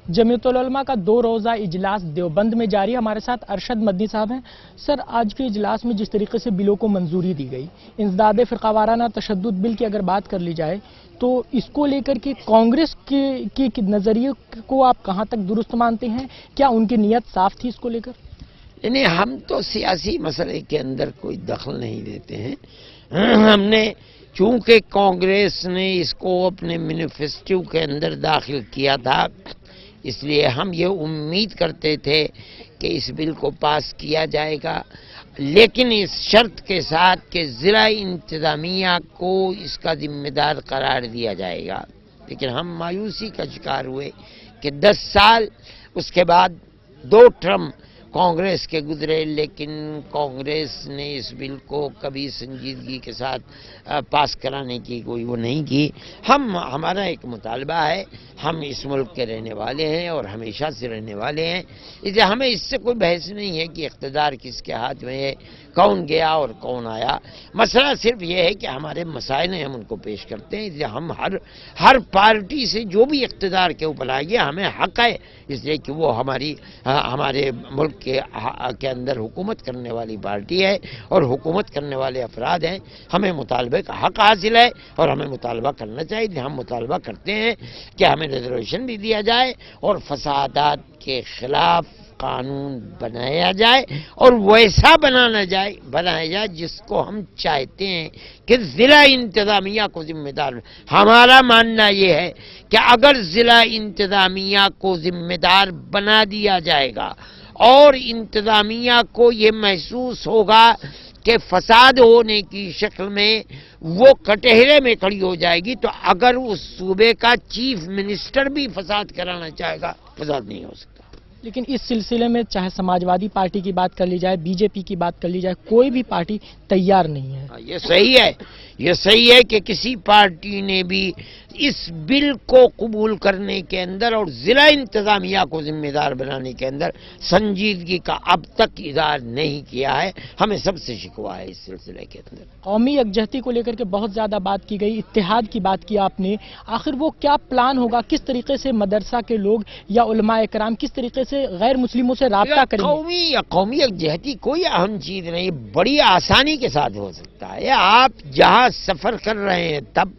जमीयत उल उलमा का 2 रोज़ा इजलास देवबंद में जारी। हमारे साथ अरशद मदनी साहब हैं। सर, आज के इजलास में जिस तरीके से बिलों को मंजूरी दी गई, इंसदाद फ़िरक़ावाराना तशद्दुद बिल की अगर बात कर ली जाए तो इसको लेकर के कांग्रेस के नज़रिए को आप कहां तक दुरुस्त मानते हैं? क्या उनकी नीयत साफ थी इसको लेकर? नहीं, हम तो सियासी मसले के अंदर कोई दखल नहीं देते हैं। हमने चूंकि कांग्रेस ने इसको अपने मैनिफेस्टो के अंदर दाखिल किया था, इसलिए हम ये उम्मीद करते थे कि इस बिल को पास किया जाएगा, लेकिन इस शर्त के साथ कि ज़िला इंतज़ामिया को इसका जिम्मेदार करार दिया जाएगा। लेकिन हम मायूसी का शिकार हुए कि 10 साल उसके बाद 2 टर्म कांग्रेस के गुजरे, लेकिन कांग्रेस ने इस बिल को कभी संजीदगी के साथ पास कराने की कोई वो नहीं की। हमारा एक मुतालबा है, हम इस मुल्क के रहने वाले हैं और हमेशा से रहने वाले हैं, इसलिए हमें इससे कोई बहस नहीं है कि इख्तिदार किसके हाथ में है, कौन गया और कौन आया। मसला सिर्फ ये है कि हमारे मसाइल हैं, हम उनको पेश करते हैं। इसलिए हम हर पार्टी से जो भी इख्तिदार के ऊपर आएगी हमें हक है, इसलिए कि वो हमारे मुल्क के अंदर हुकूमत करने वाली पार्टी है और हुकूमत करने वाले अफराद हैं। हमें मुतालबे का हक हासिल है और हमें मुतालबा करना चाहिए। हम मुतालबा करते हैं कि हमें रिजर्वेशन भी दिया जाए और फसादात के खिलाफ कानून बनाया जाए और वैसा बनाया जाए जिसको हम चाहते हैं कि जिला इंतजामिया को जिम्मेदार। हमारा मानना ये है कि अगर जिला इंतजामिया को जिम्मेदार बना दिया जाएगा और इंतजामिया को ये महसूस होगा कि फसाद होने की शक्ल में वो कटहरे में खड़ी हो जाएगी, तो अगर उस सूबे का चीफ मिनिस्टर भी फसाद कराना चाहेगा, फसाद नहीं हो सकता। लेकिन इस सिलसिले में चाहे समाजवादी पार्टी की बात कर ली जाए, बीजेपी की बात कर ली जाए, कोई भी पार्टी तैयार नहीं है। ये सही है कि किसी पार्टी ने भी इस बिल को कबूल करने के अंदर और जिला इंतजामिया को जिम्मेदार बनाने के अंदर संजीदगी का अब तक इज़हार नहीं किया है। हमें सबसे शिकवा है इस सिलसिले के अंदर। कौमी यकजहती को लेकर के बहुत ज्यादा बात की गई, इत्तेहाद की बात की आपने, आखिर वो क्या प्लान होगा? किस तरीके से मदरसा के लोग या उलमाए कराम किस तरीके से गैर मुस्लिमों से राब्ता करेंगे? कौमी यकजहती कोई अहम चीज नहीं, बड़ी आसानी के साथ हो सकता है। आप जहां सफर कर रहे हैं, तब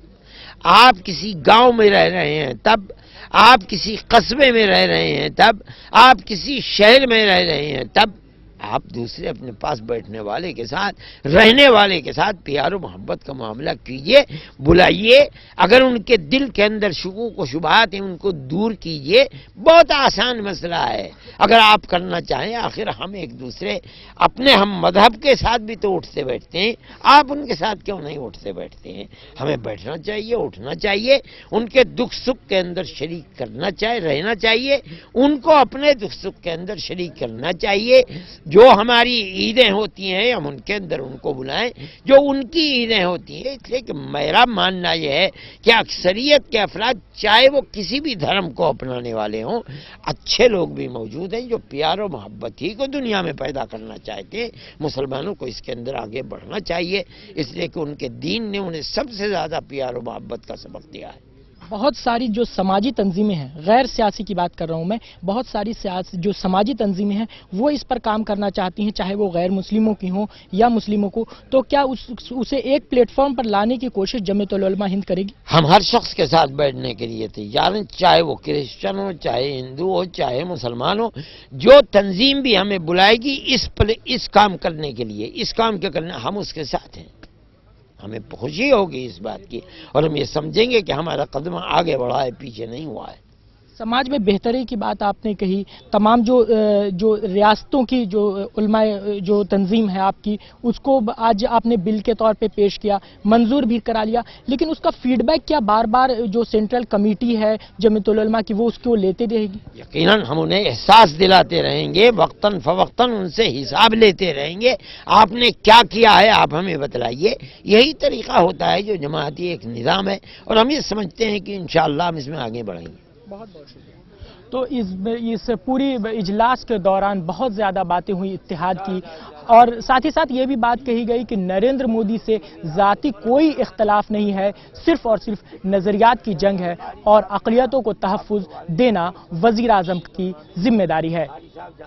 आप किसी गांव में रह रहे हैं, तब आप किसी कस्बे में रह रहे हैं, तब आप किसी शहर में रह रहे हैं, तब आप दूसरे अपने पास बैठने वाले के साथ, रहने वाले के साथ प्यार और मोहब्बत का मामला कीजिए, बुलाइए। अगर उनके दिल के अंदर शुकूक व शुबहात हैं, उनको दूर कीजिए। बहुत आसान मसला है अगर आप करना चाहें। आखिर हम एक दूसरे हम मजहब के साथ भी तो उठते बैठते हैं, आप उनके साथ क्यों नहीं उठते बैठते हैं? हमें बैठना चाहिए, उठना चाहिए, उनके दुख सुख के अंदर शरीक करना चाहिए, रहना चाहिए, उनको अपने दुख सुख के अंदर शरीक करना चाहिए। जो हमारी ईदें होती हैं हम उनके अंदर उनको बुलाएं, जो उनकी ईदें होती हैं। इसलिए कि मेरा मानना यह है कि अक्सरियत के अफराद, चाहे वो किसी भी धर्म को अपनाने वाले हों, अच्छे लोग भी मौजूद हैं जो प्यार और मोहब्बत ही को दुनिया में पैदा करना चाहते हैं। मुसलमानों को इसके अंदर आगे बढ़ना चाहिए, इसलिए कि उनके दीन ने उन्हें सबसे ज़्यादा प्यार और मोहब्बत का सबक दिया है। बहुत सारी जो समाजी तंजीमें हैं, गैर सियासी की बात कर रहा हूं मैं, बहुत सारी जो समाजी तंजीमें हैं वो इस पर काम करना चाहती हैं, चाहे वो गैर मुस्लिमों की हों या मुस्लिमों को, तो क्या उसे एक प्लेटफॉर्म पर लाने की कोशिश जमीयत उल उलमा हिंद करेगी? हम हर शख्स के साथ बैठने के लिए तैयार हैं, चाहे वो क्रिश्चियन हो, चाहे हिंदू हो, चाहे मुसलमान हो। जो तंजीम भी हमें बुलाएगी इस काम करने के लिए, इस काम के करने, हम उसके साथ हैं। हमें खुशी होगी इस बात की और हम ये समझेंगे कि हमारा कदम आगे बढ़ा है, पीछे नहीं हुआ है। समाज में बेहतरी की बात आपने कही, तमाम जो रियासतों की जो उलमाए जो तंजीम है आपकी, उसको आज आपने बिल के तौर पे पेश किया, मंजूर भी करा लिया, लेकिन उसका फीडबैक क्या बार बार जो सेंट्रल कमेटी है जमीयत उल उलमा की वो उसको लेते रहेगी? यकीनन हम उन्हें एहसास दिलाते रहेंगे, वक्तन फवक्तन उनसे हिसाब लेते रहेंगे। आपने क्या किया है आप हमें बतलाइए। यही तरीका होता है जो जमाती एक निज़ाम है और हम ये समझते हैं कि इंशाअल्लाह हम इसमें आगे बढ़ेंगे। بہت بہت شکریہ. تو اس پوری اجلاس کے دوران بہت زیادہ باتیں ہوئی اتحاد کی، اور ساتھ ہی ساتھ یہ بھی بات کہی گئی کہ نریندر مودی سے ذاتی کوئی اختلاف نہیں ہے، صرف اور صرف نظریات کی جنگ ہے، اور اقلیتوں کو تحفظ دینا وزیر اعظم کی ذمہ داری ہے.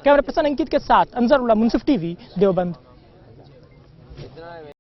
کیمرہ پرسن انکت کے ساتھ انظر اللہ، منصف ٹی وی، دیوبند.